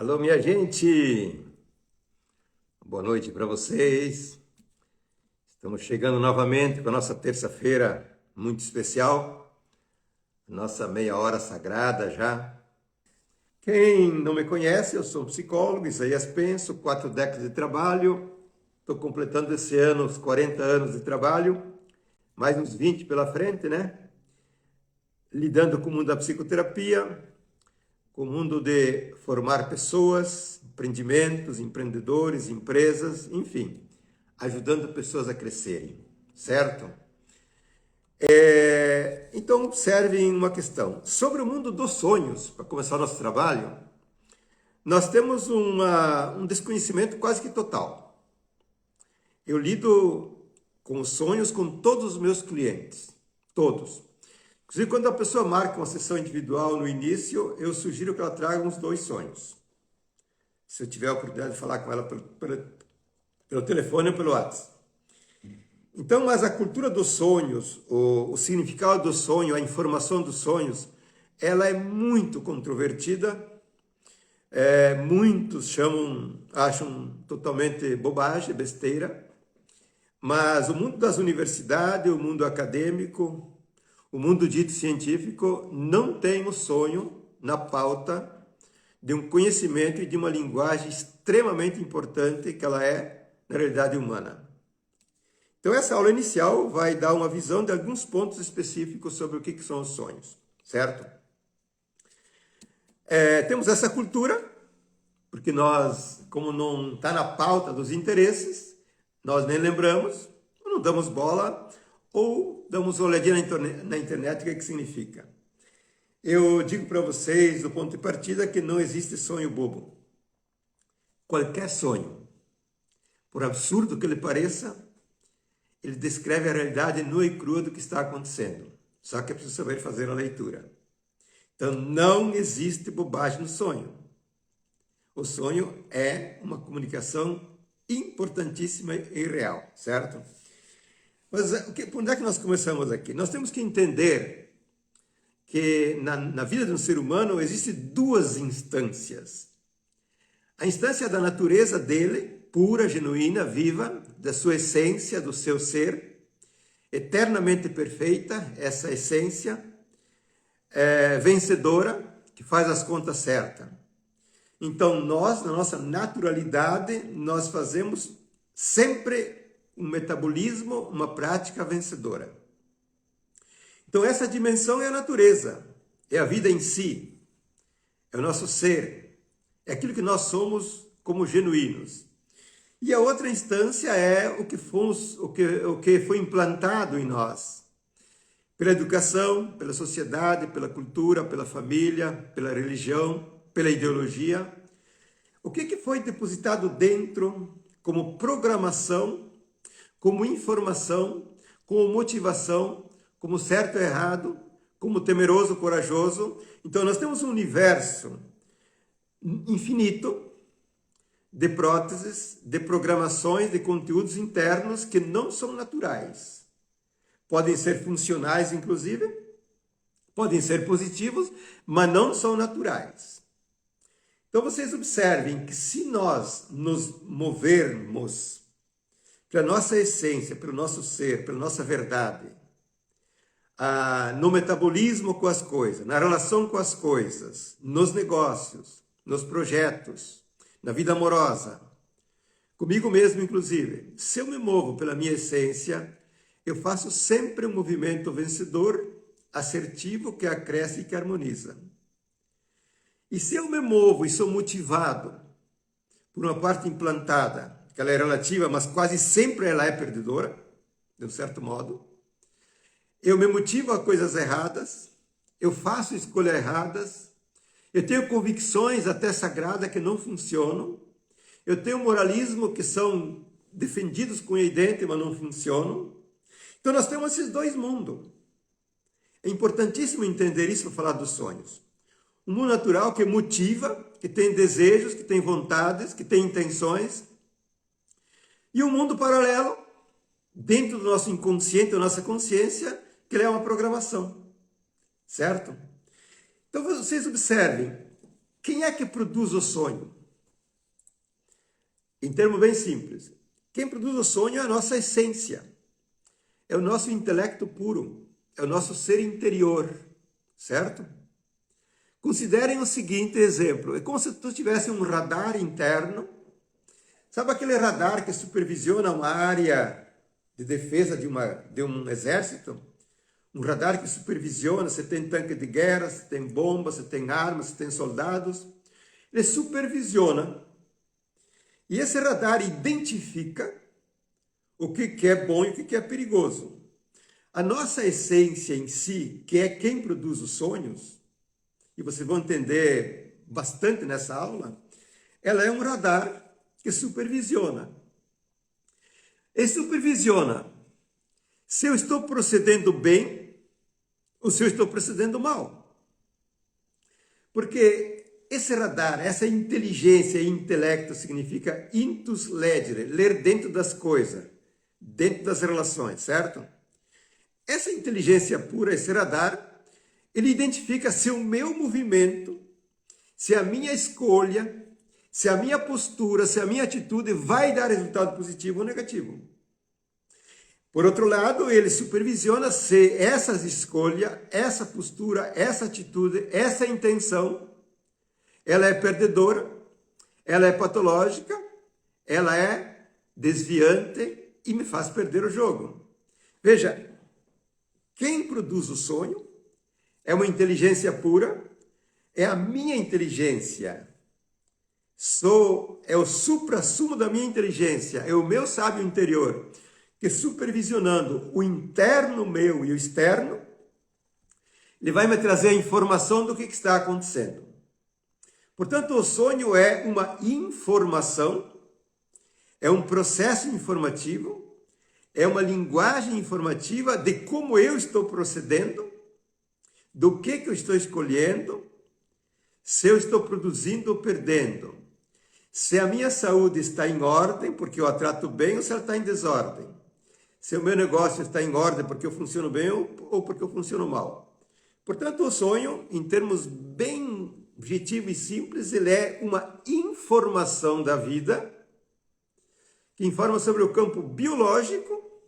Alô, minha gente! Boa noite para vocês. Estamos chegando novamente com a nossa terça-feira muito especial, nossa meia hora sagrada já. Quem não me conhece, eu sou psicólogo, Isaías Penso, 4 décadas de trabalho. Estou completando esse ano os 40 anos de trabalho, mais uns 20 pela frente, né? Lidando com o mundo da psicoterapia, com o mundo de formar pessoas, empreendimentos, empreendedores, empresas, enfim, ajudando pessoas a crescerem, certo? Então, observe uma questão. Sobre o mundo dos sonhos, para começar o nosso trabalho, nós temos um desconhecimento quase que total. Eu lido com os sonhos com todos os meus clientes, todos. Inclusive, quando a pessoa marca uma sessão individual no início, eu sugiro que ela traga uns 2 sonhos. Se eu tiver a oportunidade de falar com ela pelo telefone ou pelo WhatsApp. Então, mas a cultura dos sonhos, o significado do sonho, a informação dos sonhos, ela é muito controvertida. Muitos acham totalmente bobagem, besteira. Mas o mundo das universidades, o mundo acadêmico, o mundo dito científico não tem o sonho na pauta de um conhecimento e de uma linguagem extremamente importante que ela é na realidade humana. Então essa aula inicial vai dar uma visão de alguns pontos específicos sobre o que são os sonhos, certo? Temos essa cultura, porque nós, como não está na pauta dos interesses, nós nem lembramos, não damos bola, ou damos uma olhadinha na internet, o que significa. Eu digo para vocês, do ponto de partida, que não existe sonho bobo. Qualquer sonho, por absurdo que ele pareça, ele descreve a realidade nua e crua do que está acontecendo. Só que é preciso saber fazer a leitura. Então, não existe bobagem no sonho. O sonho é uma comunicação importantíssima e real, certo? Mas por onde é que nós começamos aqui? Nós temos que entender que na vida de um ser humano existem 2 instâncias. A instância da natureza dele, pura, genuína, viva, da sua essência, do seu ser, eternamente perfeita, essa essência, vencedora, que faz as contas certas. Então nós, na nossa naturalidade, nós fazemos sempre um metabolismo, uma prática vencedora. Então essa dimensão é a natureza, é a vida em si, é o nosso ser, é aquilo que nós somos como genuínos. E a outra instância é o que foi implantado em nós, pela educação, pela sociedade, pela cultura, pela família, pela religião, pela ideologia. O que foi depositado dentro como programação, como informação, como motivação, como certo ou errado, como temeroso ou corajoso. Então nós temos um universo infinito de próteses, de programações, de conteúdos internos que não são naturais. Podem ser funcionais, inclusive, podem ser positivos, mas não são naturais. Então vocês observem que se nós nos movermos pela nossa essência, pelo nosso ser, pela nossa verdade, no metabolismo com as coisas, na relação com as coisas, nos negócios, nos projetos, na vida amorosa, comigo mesmo inclusive, se eu me movo pela minha essência, eu faço sempre um movimento vencedor, assertivo, que acresce e que harmoniza. E se eu me movo e sou motivado por uma parte implantada, que ela é relativa, mas quase sempre ela é perdedora, de um certo modo, eu me motivo a coisas erradas, eu faço escolhas erradas, eu tenho convicções até sagradas que não funcionam, eu tenho moralismo que são defendidos com a dente, mas não funcionam. Então nós temos esses 2 mundos. É importantíssimo entender isso para falar dos sonhos. Um mundo natural que motiva, que tem desejos, que tem vontades, que tem intenções. E um mundo paralelo, dentro do nosso inconsciente, da nossa consciência, que ele é uma programação. Certo? Então vocês observem, quem é que produz o sonho? Em termos bem simples, quem produz o sonho é a nossa essência, é o nosso intelecto puro, é o nosso ser interior, certo? Considerem o seguinte exemplo, é como se tu tivesse um radar interno, sabe aquele radar que supervisiona uma área de defesa de um exército? Um radar que supervisiona, você tem tanque de guerra, você tem bombas, você tem armas, você tem soldados. Ele supervisiona. E esse radar identifica o que é bom e o que é perigoso. A nossa essência em si, que é quem produz os sonhos, e vocês vão entender bastante nessa aula, ela é um radar que supervisiona. E supervisiona se eu estou procedendo bem ou se eu estou procedendo mal. Porque esse radar, essa inteligência e intelecto significa intus legere, ler dentro das coisas, dentro das relações, certo? Essa inteligência pura, esse radar, ele identifica se o meu movimento, se a minha escolha, se a minha postura, se a minha atitude vai dar resultado positivo ou negativo. Por outro lado, ele supervisiona se essas escolhas, essa postura, essa atitude, essa intenção, ela é perdedora, ela é patológica, ela é desviante e me faz perder o jogo. Veja, quem produz o sonho é uma inteligência pura, é a minha inteligência. É o suprassumo da minha inteligência, é o meu sábio interior, que supervisionando o interno meu e o externo, ele vai me trazer a informação do que está acontecendo. Portanto, o sonho é uma informação, é um processo informativo, é uma linguagem informativa de como eu estou procedendo, do que eu estou escolhendo, se eu estou produzindo ou perdendo, se a minha saúde está em ordem, porque eu a trato bem, ou se ela está em desordem. Se o meu negócio está em ordem porque eu funciono bem ou porque eu funciono mal. Portanto, o sonho, em termos bem objetivos e simples, ele é uma informação da vida que informa sobre o campo biológico,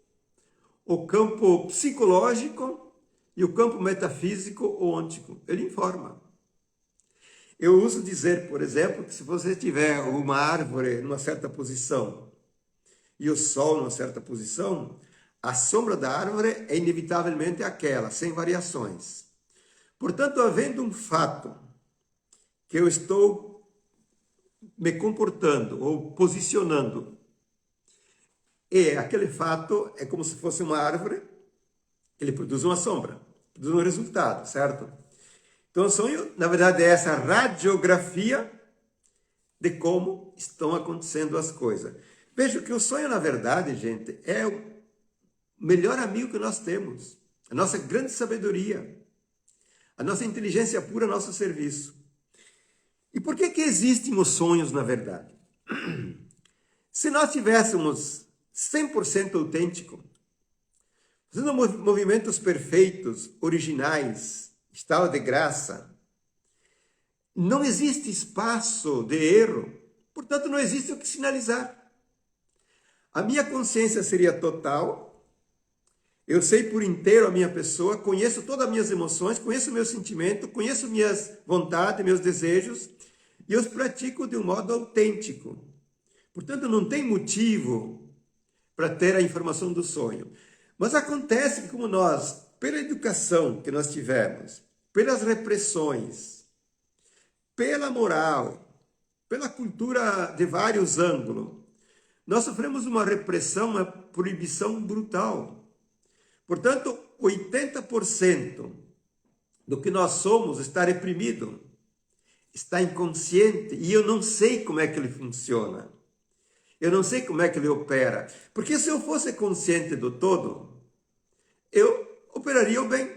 o campo psicológico e o campo metafísico ou ôntico. Ele informa. Eu uso dizer, por exemplo, que se você tiver uma árvore numa certa posição e o sol numa certa posição, a sombra da árvore é inevitavelmente aquela, sem variações. Portanto, havendo um fato que eu estou me comportando ou posicionando, e aquele fato é como se fosse uma árvore, ele produz uma sombra, produz um resultado, certo? Então, o sonho, na verdade, é essa radiografia de como estão acontecendo as coisas. Veja que o sonho, na verdade, gente, é o melhor amigo que nós temos, a nossa grande sabedoria, a nossa inteligência pura a nosso serviço. E por que existem os sonhos, na verdade? Se nós tivéssemos 100% autêntico, fazendo movimentos perfeitos, originais, estado de graça, não existe espaço de erro, portanto não existe o que sinalizar. A minha consciência seria total, eu sei por inteiro a minha pessoa, conheço todas as minhas emoções, conheço meus sentimentos, conheço minhas vontades, meus desejos, e eu os pratico de um modo autêntico. Portanto, não tem motivo para ter a informação do sonho. Mas acontece que como nós, pela educação que nós tivemos, pelas repressões, pela moral, pela cultura de vários ângulos, nós sofremos uma repressão, uma proibição brutal. Portanto, 80% do que nós somos está reprimido, está inconsciente, e eu não sei como é que ele funciona. Eu não sei como é que ele opera. Porque se eu fosse consciente do todo, eu operaria o bem.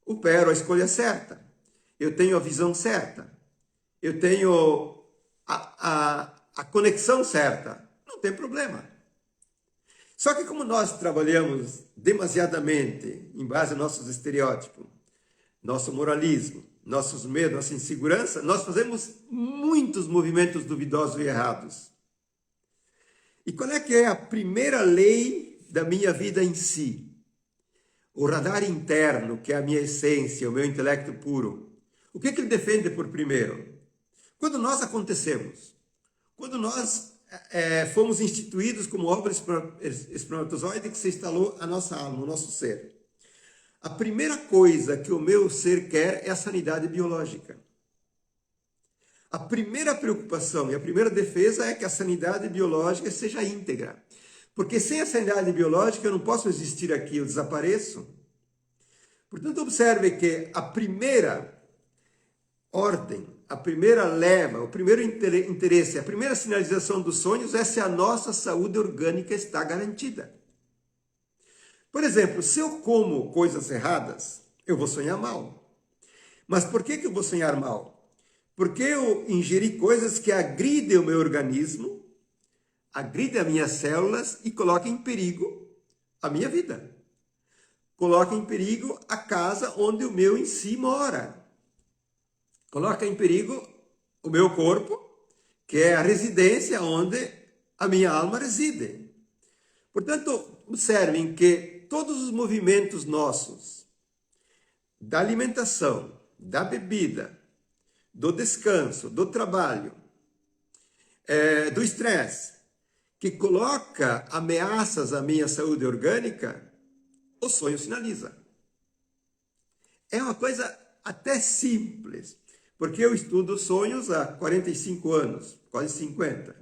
Opero a escolha certa. Eu tenho a visão certa. Eu tenho a conexão certa. Não tem problema. Só que como nós trabalhamos demasiadamente em base aos nossos estereótipos, nosso moralismo, nossos medos, nossa insegurança, nós fazemos muitos movimentos duvidosos e errados. E qual é que é a primeira lei da minha vida em si? O radar interno, que é a minha essência, o meu intelecto puro. O que ele defende por primeiro? Quando nós acontecemos, quando nós fomos instituídos como obra espermatozoide que se instalou a nossa alma, o nosso ser. A primeira coisa que o meu ser quer é a sanidade biológica. A primeira preocupação e a primeira defesa é que a sanidade biológica seja íntegra. Porque sem a sanidade biológica eu não posso existir aqui, eu desapareço. Portanto, observe que a primeira ordem, a primeira leva, o primeiro interesse, a primeira sinalização dos sonhos é se a nossa saúde orgânica está garantida. Por exemplo, se eu como coisas erradas, eu vou sonhar mal. Mas por que eu vou sonhar mal? Porque eu ingeri coisas que agridem o meu organismo, agridem as minhas células e colocam em perigo a minha vida. Coloca em perigo a casa onde o meu em si mora. Coloca em perigo o meu corpo, que é a residência onde a minha alma reside. Portanto, observem que todos os movimentos nossos, da alimentação, da bebida, do descanso, do trabalho, do estresse, que coloca ameaças à minha saúde orgânica, o sonho sinaliza. É uma coisa até simples, porque eu estudo sonhos há 45 anos, quase 50.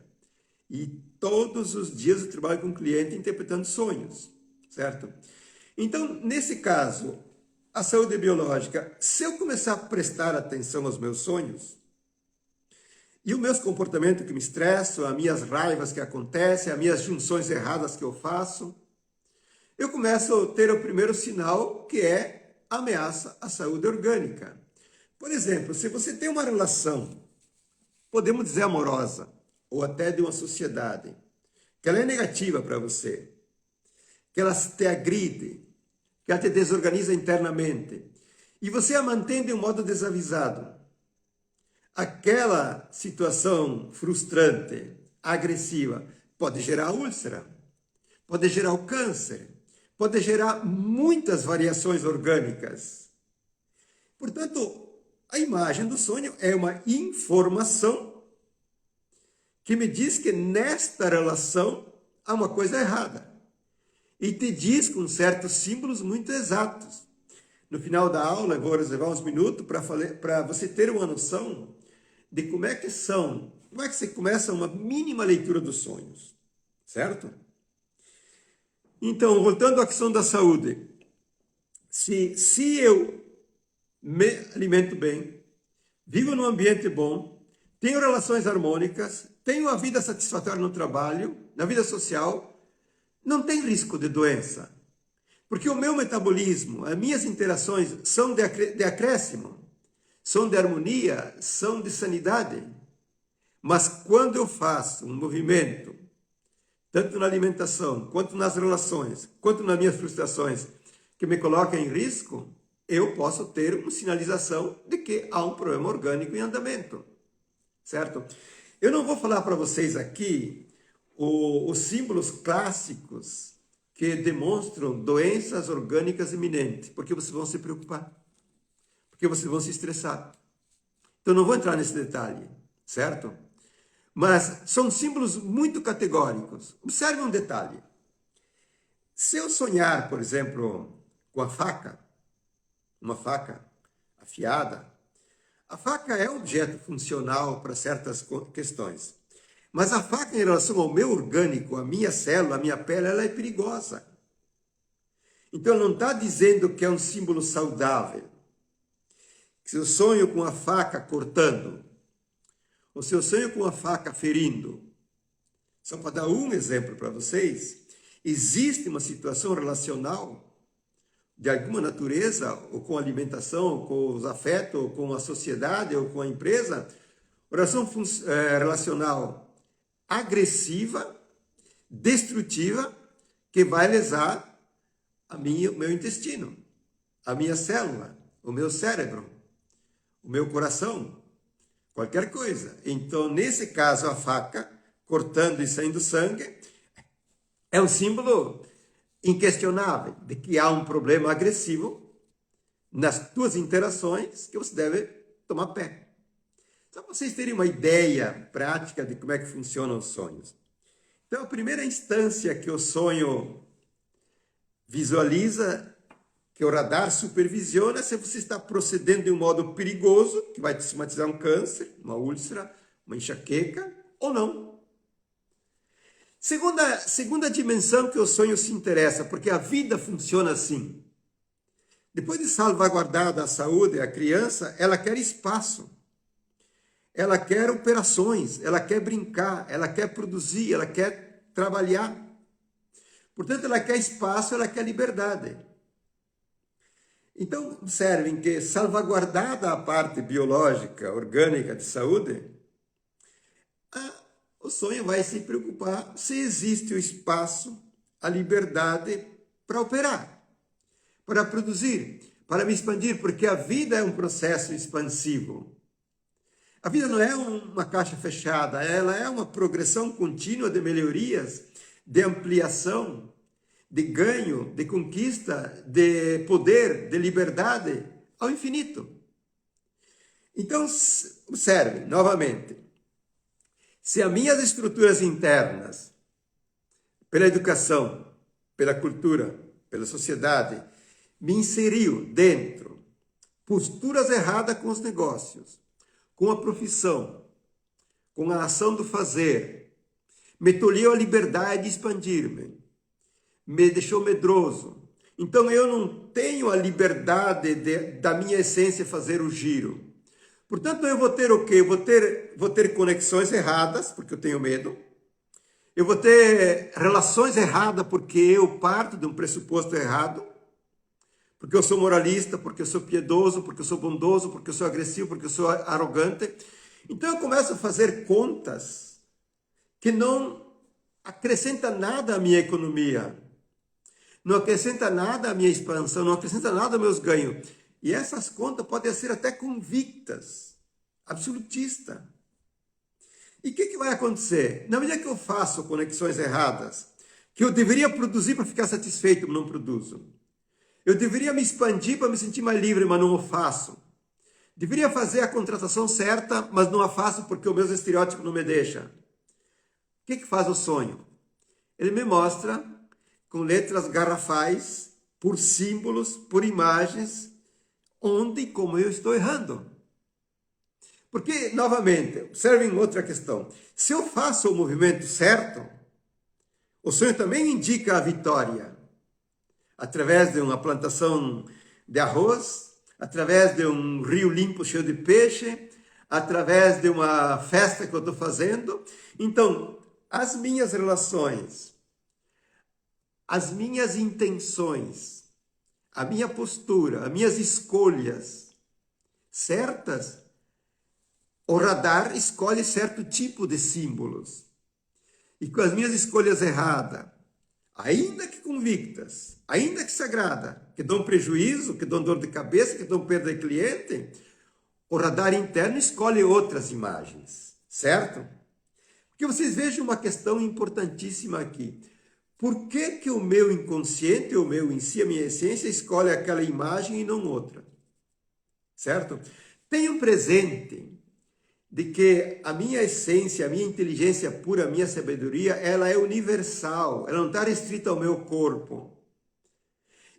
E todos os dias eu trabalho com um cliente interpretando sonhos, certo? Então, nesse caso, a saúde biológica, se eu começar a prestar atenção aos meus sonhos, e os meus comportamentos que me estressam, as minhas raivas que acontecem, as minhas junções erradas que eu faço, eu começo a ter o primeiro sinal, que é a ameaça à saúde orgânica. Por exemplo, se você tem uma relação, podemos dizer amorosa, ou até de uma sociedade, que ela é negativa para você, que ela te agride, que ela te desorganiza internamente, e você a mantém de um modo desavisado, aquela situação frustrante, agressiva, pode gerar úlcera, pode gerar o câncer, pode gerar muitas variações orgânicas. Portanto, a imagem do sonho é uma informação que me diz que nesta relação há uma coisa errada. E te diz com certos símbolos muito exatos. No final da aula, eu vou reservar uns minutos para você ter uma noção de como é que você começa uma mínima leitura dos sonhos, certo? Então, voltando à questão da saúde, se eu me alimento bem, vivo num ambiente bom, tenho relações harmônicas, tenho uma vida satisfatória no trabalho, na vida social, não tem risco de doença. Porque o meu metabolismo, as minhas interações são de acréscimo, são de harmonia, são de sanidade. Mas quando eu faço um movimento, tanto na alimentação, quanto nas relações, quanto nas minhas frustrações, que me coloca em risco, eu posso ter uma sinalização de que há um problema orgânico em andamento, certo? Eu não vou falar para vocês aqui os símbolos clássicos que demonstram doenças orgânicas iminentes, porque vocês vão se preocupar, porque vocês vão se estressar. Então não vou entrar nesse detalhe, certo? Mas são símbolos muito categóricos. Observe um detalhe. Se eu sonhar, por exemplo, com a faca, uma faca afiada, a faca é um objeto funcional para certas questões. Mas a faca, em relação ao meu orgânico, a minha célula, a minha pele, ela é perigosa. Então, não está dizendo que é um símbolo saudável. Se eu sonho com a faca cortando, ou se eu sonho com a faca ferindo, só para dar um exemplo para vocês, existe uma situação relacional de alguma natureza, ou com a alimentação, ou com os afetos, ou com a sociedade, ou com a empresa, relação relacional agressiva, destrutiva, que vai lesar o meu intestino, a minha célula, o meu cérebro, o meu coração, qualquer coisa. Então, nesse caso, a faca, cortando e saindo sangue, é um símbolo inquestionável de que há um problema agressivo nas tuas interações que você deve tomar pé. Só para vocês terem uma ideia prática de como é que funcionam os sonhos. Então, a primeira instância que o sonho visualiza, que o radar supervisiona, se você está procedendo de um modo perigoso, que vai te somatizar um câncer, uma úlcera, uma enxaqueca, ou não. Segunda dimensão que o sonho se interessa, porque a vida funciona assim. Depois de salvaguardada a saúde, a criança, ela quer espaço. Ela quer operações, ela quer brincar, ela quer produzir, ela quer trabalhar. Portanto, ela quer espaço, ela quer liberdade. Então, observem que, salvaguardada a parte biológica, orgânica de saúde, o sonho vai se preocupar se existe o espaço, a liberdade para operar, para produzir, para me expandir, porque a vida é um processo expansivo. A vida não é uma caixa fechada, ela é uma progressão contínua de melhorias, de ampliação, de ganho, de conquista, de poder, de liberdade ao infinito. Então, observe novamente. Se as minhas estruturas internas, pela educação, pela cultura, pela sociedade, me inseriu dentro posturas erradas com os negócios, com a profissão, com a ação do fazer, me tolheu a liberdade de expandir-me, me deixou medroso. Então eu não tenho a liberdade da minha essência fazer o giro. Portanto, eu vou ter o quê? Eu vou ter conexões erradas, porque eu tenho medo. Eu vou ter relações erradas, porque eu parto de um pressuposto errado. Porque eu sou moralista, porque eu sou piedoso, porque eu sou bondoso, porque eu sou agressivo, porque eu sou arrogante. Então eu começo a fazer contas que não acrescentam nada à minha economia. Não acrescenta nada à minha expansão, não acrescenta nada aos meus ganhos. E essas contas podem ser até convictas, absolutistas. E o que vai acontecer? Na medida que eu faço conexões erradas, que eu deveria produzir para ficar satisfeito, mas não produzo. Eu deveria me expandir para me sentir mais livre, mas não o faço. Deveria fazer a contratação certa, mas não a faço porque o meu estereótipo não me deixa. O que faz o sonho? Ele me mostra com letras garrafais, por símbolos, por imagens, onde e como eu estou errando. Porque, novamente, observem outra questão. Se eu faço o movimento certo, o sonho também indica a vitória. Através de uma plantação de arroz, através de um rio limpo cheio de peixe, através de uma festa que eu estou fazendo. Então, as minhas relações, as minhas intenções, a minha postura, as minhas escolhas certas, o radar escolhe certo tipo de símbolos. E com as minhas escolhas erradas, ainda que convictas, ainda que sagradas, que dão prejuízo, que dão dor de cabeça, que dão perda de cliente, o radar interno escolhe outras imagens, certo? Porque vocês vejam uma questão importantíssima aqui. Por que o meu inconsciente, o meu em si, a minha essência, escolhe aquela imagem e não outra? Certo? Tenham presente de que a minha essência, a minha inteligência pura, a minha sabedoria, ela é universal, ela não está restrita ao meu corpo.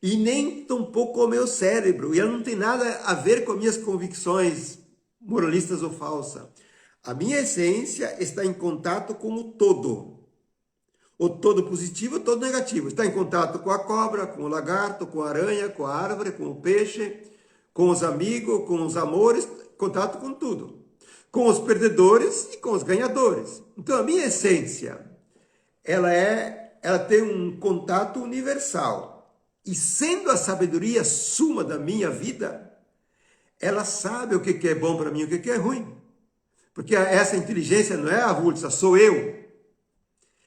E nem tampouco ao meu cérebro, e ela não tem nada a ver com as minhas convicções moralistas ou falsas. A minha essência está em contato com o todo. O todo positivo, o todo negativo. Está em contato com a cobra, com o lagarto, com a aranha, com a árvore, com o peixe, com os amigos, com os amores, contato com tudo. Com os perdedores e com os ganhadores. Então a minha essência, ela tem um contato universal. E sendo a sabedoria suma da minha vida, ela sabe o que é bom para mim e o que é ruim. Porque essa inteligência não é a avulsa, sou eu.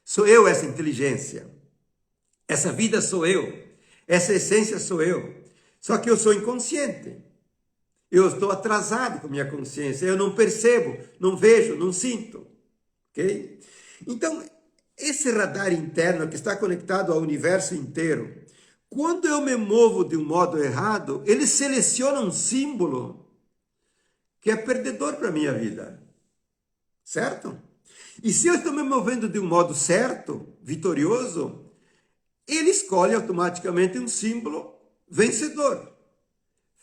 Sou eu essa inteligência. Essa vida sou eu. Essa essência sou eu. Só que eu sou inconsciente. Eu estou atrasado com a minha consciência, eu não percebo, não vejo, não sinto. Ok? Então, esse radar interno que está conectado ao universo inteiro, quando eu me movo de um modo errado, ele seleciona um símbolo que é perdedor para a minha vida. Certo? E se eu estou me movendo de um modo certo, vitorioso, ele escolhe automaticamente um símbolo vencedor,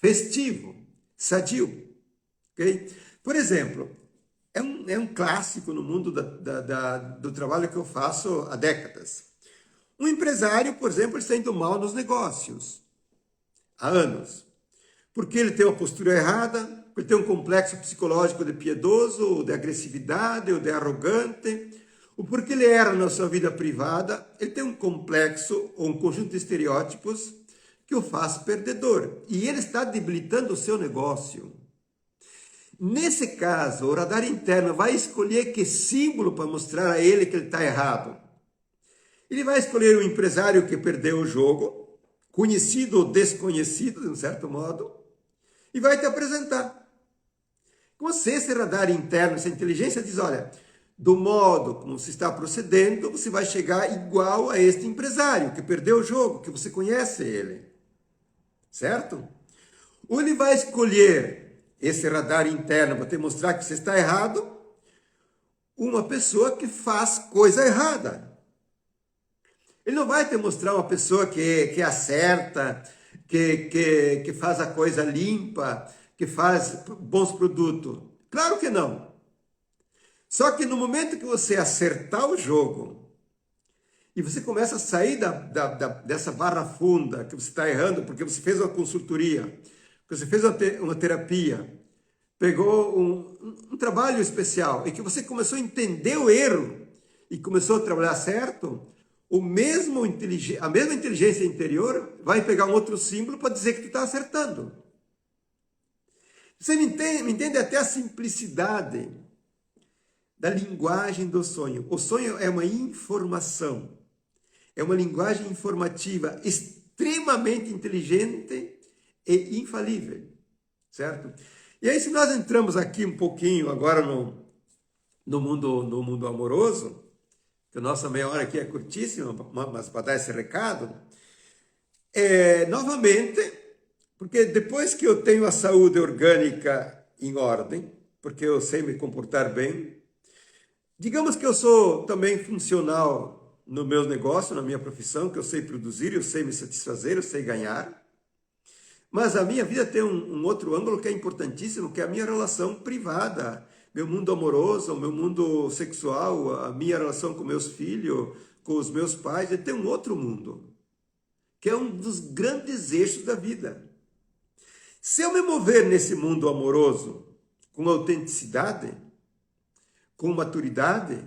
festivo, sadio. Okay? Por exemplo, é um clássico no mundo do trabalho que eu faço há décadas. Um empresário, por exemplo, está indo mal nos negócios há anos, porque ele tem uma postura errada, porque ele tem um complexo psicológico de piedoso, ou de agressividade, ou de arrogante, ou porque ele erra na sua vida privada, ele tem um complexo ou um conjunto de estereótipos que o faz perdedor. E ele está debilitando o seu negócio. Nesse caso, o radar interno vai escolher que símbolo para mostrar a ele que ele está errado. Ele vai escolher um empresário que perdeu o jogo, conhecido ou desconhecido, de um certo modo, e vai te apresentar. Como se esse radar interno, essa inteligência diz, olha, do modo como você está procedendo, você vai chegar igual a este empresário que perdeu o jogo, que você conhece ele. Certo? Ou ele vai escolher esse radar interno para te mostrar que você está errado, uma pessoa que faz coisa errada. Ele não vai te mostrar uma pessoa que acerta, que faz a coisa limpa, que faz bons produtos. Claro que não. Só que no momento que você acertar o jogo e você começa a sair dessa barra funda que você está errando, porque você fez uma consultoria, porque você fez uma terapia, pegou um trabalho especial e que você começou a entender o erro e começou a trabalhar certo, a mesma inteligência interior vai pegar um outro símbolo para dizer que tu está acertando. Você me entende até a simplicidade da linguagem do sonho. O sonho é uma informação, é uma linguagem informativa extremamente inteligente e infalível, certo? E aí, se nós entramos aqui um pouquinho agora no mundo amoroso, que a nossa meia hora aqui é curtíssima, mas para dar esse recado, novamente, porque depois que eu tenho a saúde orgânica em ordem, porque eu sei me comportar bem, digamos que eu sou também funcional no meu negócio, na minha profissão, que eu sei produzir, eu sei me satisfazer, eu sei ganhar, mas a minha vida tem um outro ângulo que é importantíssimo, que é a minha relação privada, meu mundo amoroso, meu mundo sexual, a minha relação com meus filhos, com os meus pais, ele tem um outro mundo, que é um dos grandes eixos da vida. Se eu me mover nesse mundo amoroso com autenticidade, com maturidade,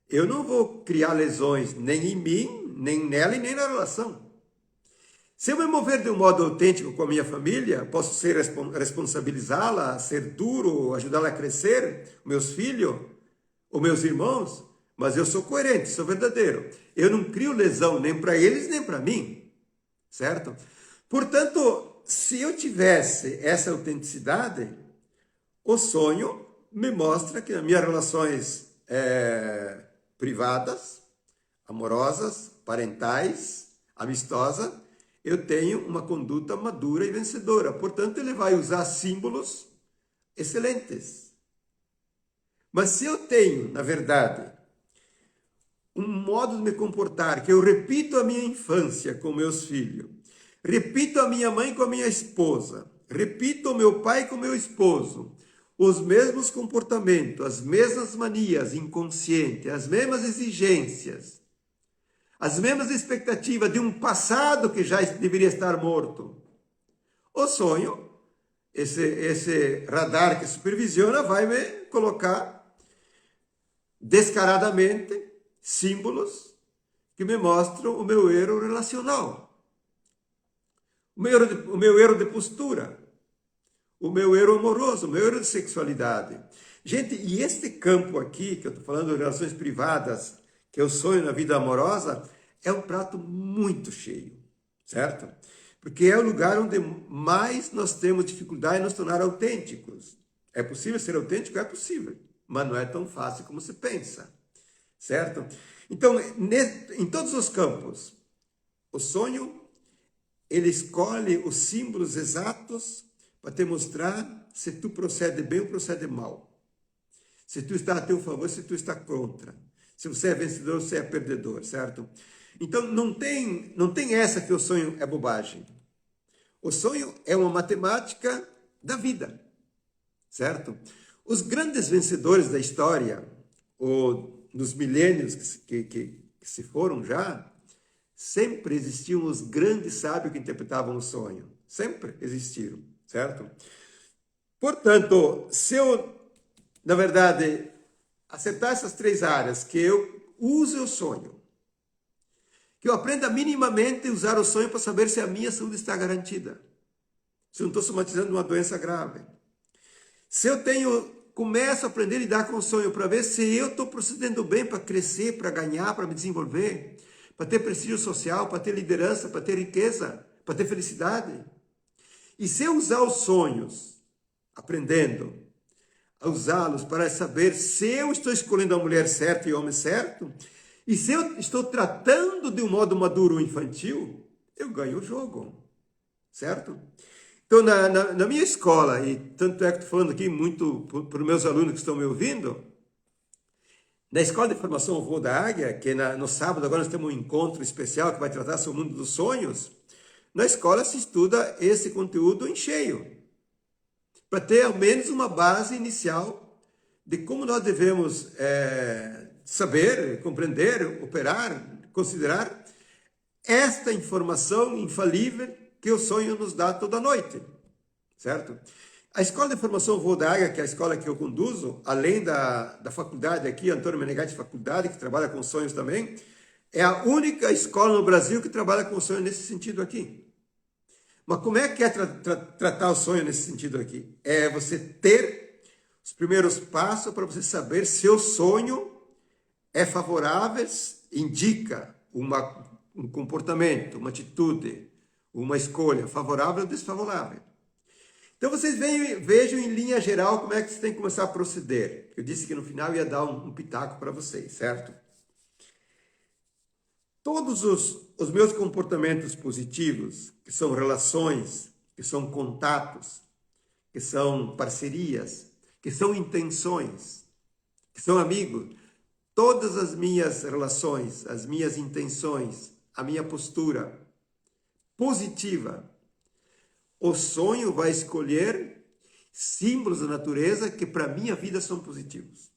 eu não vou criar lesões nem em mim, nem nela e nem na relação. Se eu me mover de um modo autêntico com a minha família, posso ser responsabilizá-la, ser duro, ajudá-la a crescer, meus filhos, ou meus irmãos, mas eu sou coerente, sou verdadeiro. Eu não crio lesão nem para eles, nem para mim, certo? Portanto, se eu tivesse essa autenticidade, o sonho me mostra que nas minhas relações privadas, amorosas, parentais, amistosas, eu tenho uma conduta madura e vencedora. Portanto, ele vai usar símbolos excelentes. Mas se eu tenho, na verdade, um modo de me comportar que eu repito a minha infância com meus filhos, repito a minha mãe com a minha esposa, repito o meu pai com o meu esposo, os mesmos comportamentos, as mesmas manias inconscientes, as mesmas exigências, as mesmas expectativas de um passado que já deveria estar morto. O sonho, esse radar que supervisiona, vai me colocar descaradamente símbolos que me mostram o meu erro relacional, o meu erro de postura, o meu erro amoroso, o meu erro de sexualidade. Gente, e este campo aqui, que eu estou falando de relações privadas, que eu sonho na vida amorosa, é um prato muito cheio, certo? porque é o lugar onde mais nós temos dificuldade em nos tornar autênticos. É possível ser autêntico? É possível, mas não é tão fácil como se pensa, certo? Então, em todos os campos, o sonho, ele escolhe os símbolos exatos para te mostrar se tu procede bem ou procede mal. Se tu está a teu favor, se tu está contra. Se você é vencedor ou você é perdedor, certo? Então, não tem essa que o sonho é bobagem. O sonho é uma matemática da vida, certo? Os grandes vencedores da história, ou nos milênios que se foram já, sempre existiam os grandes sábios que interpretavam o sonho. Sempre existiram, certo? Portanto, se eu, na verdade, acertar essas 3 áreas, que eu use o sonho, que eu aprenda minimamente a usar o sonho para saber se a minha saúde está garantida, se eu não estou somatizando uma doença grave, se eu começo a aprender a lidar com o sonho para ver se eu estou procedendo bem para crescer, para ganhar, para me desenvolver, para ter prestígio social, para ter liderança, para ter riqueza, para ter felicidade. E se eu usar os sonhos, aprendendo a usá-los para saber se eu estou escolhendo a mulher certa e o homem certo, e se eu estou tratando de um modo maduro ou infantil, eu ganho o jogo, certo? Então, na minha escola, e tanto é que estou falando aqui muito para os meus alunos que estão me ouvindo, na Escola de Formação Voo da Águia, que no sábado agora nós temos um encontro especial que vai tratar sobre o mundo dos sonhos, na escola se estuda esse conteúdo em cheio, para ter ao menos uma base inicial de como nós devemos saber, compreender, operar, considerar esta informação infalível que o sonho nos dá toda noite, certo? A Escola de Formação Voo da Águia, que é a escola que eu conduzo, além da faculdade aqui, Antônio Menegatti Faculdade, que trabalha com sonhos também, é a única escola no Brasil que trabalha com sonhos nesse sentido aqui. Mas como é que é tratar o sonho nesse sentido aqui? É você ter os primeiros passos para você saber se o sonho é favorável, indica um comportamento, uma atitude, uma escolha favorável ou desfavorável. Então vocês vejam em linha geral como é que você tem que começar a proceder. Eu disse que no final ia dar um pitaco para vocês, certo? Todos os meus comportamentos positivos, que são relações, que são contatos, que são parcerias, que são intenções, que são amigos, todas as minhas relações, as minhas intenções, a minha postura positiva, o sonho vai escolher símbolos da natureza que para a minha vida são positivos.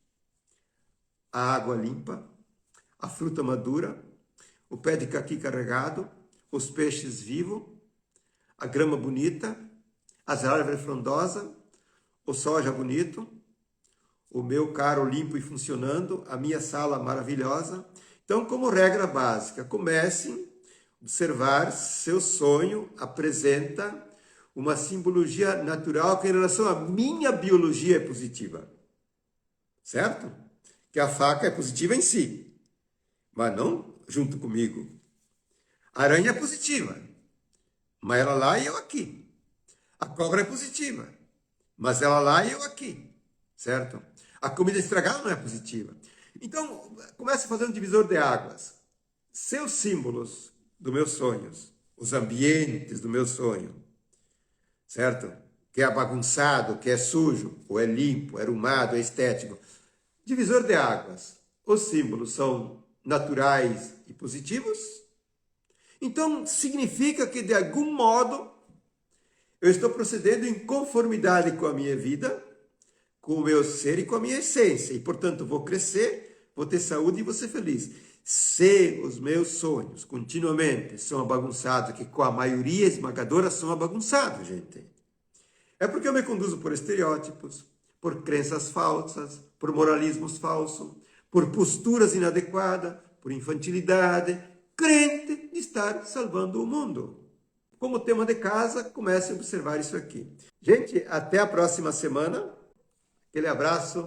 A água limpa, a fruta madura, o pé de caqui carregado, os peixes vivos, a grama bonita, as árvores frondosas, o soja bonito, o meu carro limpo e funcionando, a minha sala maravilhosa. Então, como regra básica, comece a observar se seu sonho apresenta uma simbologia natural que em relação à minha biologia é positiva. Certo? Que a faca é positiva em si, mas não junto comigo. A aranha é positiva, mas ela lá e eu aqui. A cobra é positiva, mas ela lá e eu aqui. Certo? A comida estragada não é positiva. Então, comece a fazer um divisor de águas. Seus símbolos dos meus sonhos, os ambientes do meu sonho, certo? Que é bagunçado, que é sujo, ou é limpo, é arrumado, é estético. Divisor de águas. Os símbolos são naturais e positivos. Então, significa que, de algum modo, eu estou procedendo em conformidade com a minha vida, com o meu ser e com a minha essência. E, portanto, vou crescer, vou ter saúde e vou ser feliz. Se os meus sonhos continuamente são bagunçados, que com a maioria esmagadora são bagunçados, gente, é porque eu me conduzo por estereótipos, por crenças falsas, por moralismos falsos, por posturas inadequadas, por infantilidade, crente de estar salvando o mundo. Como tema de casa, comece a observar isso aqui. Gente, até a próxima semana. Aquele abraço.